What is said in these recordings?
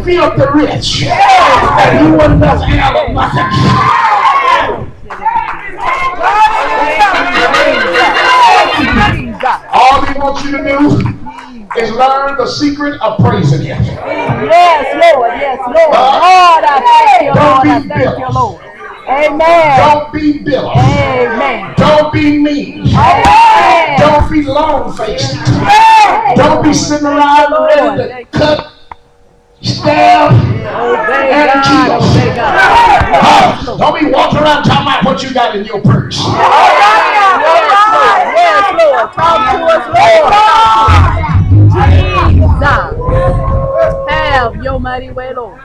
filthy rich. And you wouldn't have hell or nothing. All he wants you to do is learn the secret of praising him. Yes, Lord. Yes, Lord. Lord, I thank you, Lord. I thank you, Lord. Amen. Don't be bitter. Amen. Don't be mean. Amen. Don't be long-faced. Don't be sitting around ready to cut, stab, and kill. Don't be walking around talking about what you got in your purse. Yes, Lord. Talk to us, Lord. Jesus. Have your mighty way, Lord.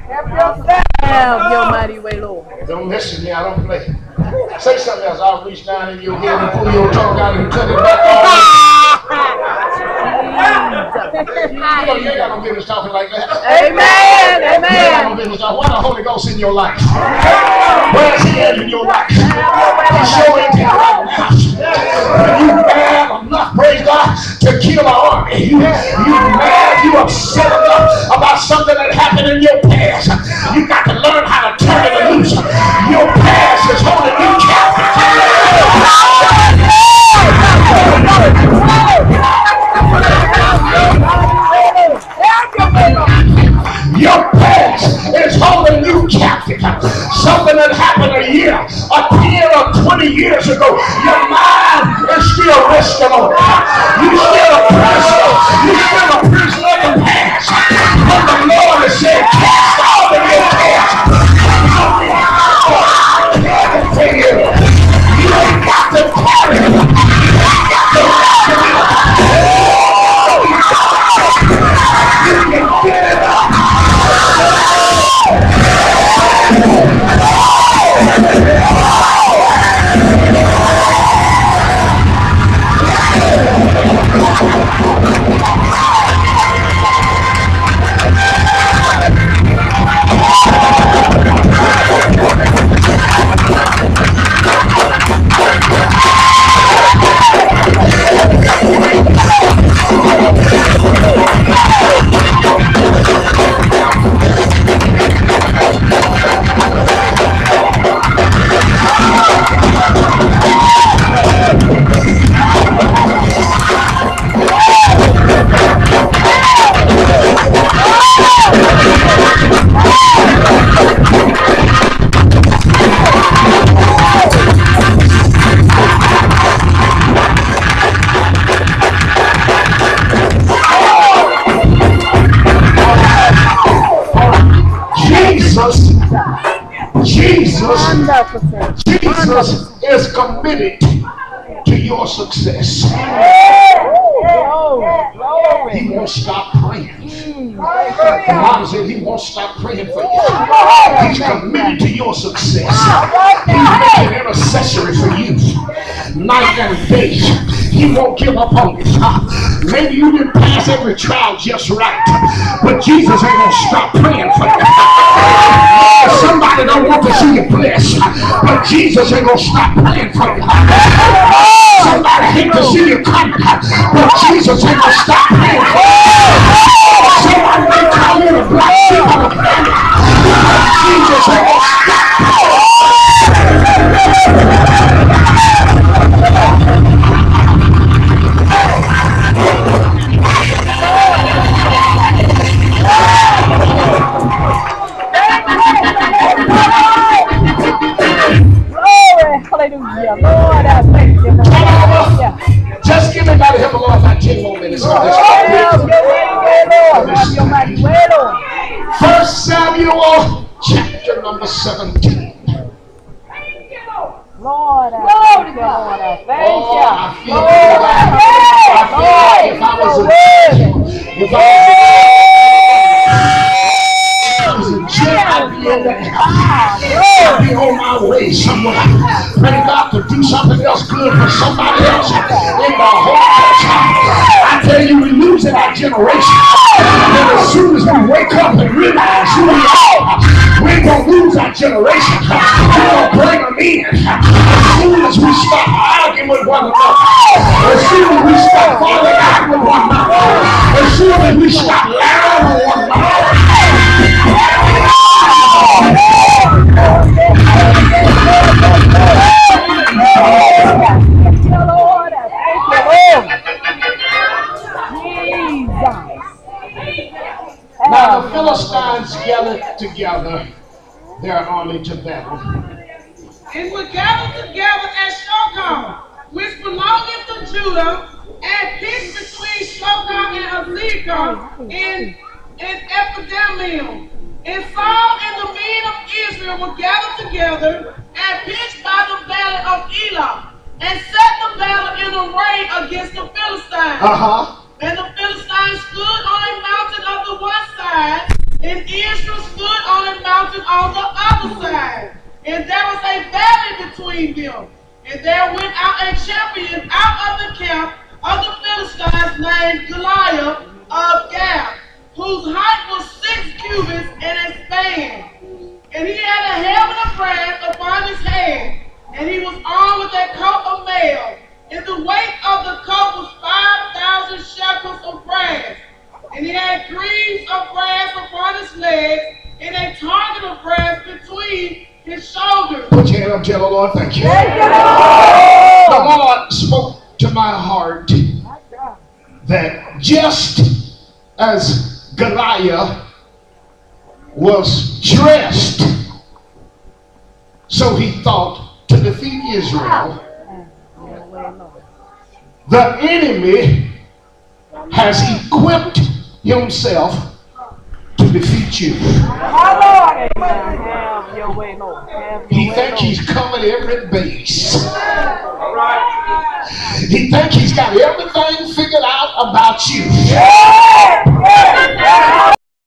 Have your mighty way, Lord. Don't listen to me. I don't play. Say something else. I'll reach down in your head and pull your tongue out and cut it back off. You ain't got no business talking like that. Amen. You ain't got no business talking. Why the Holy Ghost in your life? Where's he at in your life? Show it to you right now. You mad enough, praise God, to kill an army. You mad, you upset enough about something that happened in your past. You got to learn how to turn it loose. Your past is holding you captive. Your past is holding you captive. Something that happened a year, or 10 or 20 years ago. Your mind is still resting on it. You still a prisoner. You still a prisoner of the past. But the Lord has said, cast all of your cares. You ain't got to carry it. You can get it up. Jesus is committed to your success. He won't stop praying. The Bible said he won't stop praying for you. He's committed to your success. He's making intercessory for you night and day. He won't give up on you. Maybe you didn't pass every trial just right, but Jesus ain't gonna stop praying for you. Somebody don't want to see you blessed, but Jesus ain't gonna stop praying for you. Somebody hate to see you come, but Jesus ain't gonna stop praying for you. Somebody may call you the black sheep of the family, but Jesus ain't gonna stop praying. Hallelujah. Lord, I thank you. Just give me by the help of God about 10 more minutes. Have your mighty way, Lord. 1 Samuel chapter number 17. Lord, I thank you. Lord, I thank you. I feel like if I was a jet, I'd be on my way somewhere. Pray God to do something else good for somebody else in the whole church. I tell you, we losing our generation. And as soon as we wake up and realize who we are, we ain't gonna lose our generation. We're gonna bring them in. As soon as we stop arguing with one another, as soon as we stop falling out with one another, as soon as we stop lying on one another, Now the Philistines gathered together their army to battle. And were gathered together at Shokar, which belongeth to Judah, and pitched between Shokar and Azekah in Epidemium. And Saul and the men of Israel were gathered together and pitched by the valley of Elah, and set the battle in array against the Philistines. And the Philistines stood on a mountain on the one side, and Israel stood on a mountain on the other side. And there was a valley between them. And there went out a champion out of the camp of the Philistines named Goliath of Gath, whose height was 6 cubits and a span. And he had a helmet of brass upon his head, and he was armed with a coat of mail. And the weight of the coat was 5,000 shekels of brass. And he had greaves of brass upon his legs, and a target of brass between his shoulders. Put your hand up, tell the Lord, thank you. The Lord spoke to my heart that just as Goliath was dressed, so he thought, to defeat Israel, the enemy has equipped himself to defeat you. He thinks he's covered every base. He thinks he's got everything figured out about you.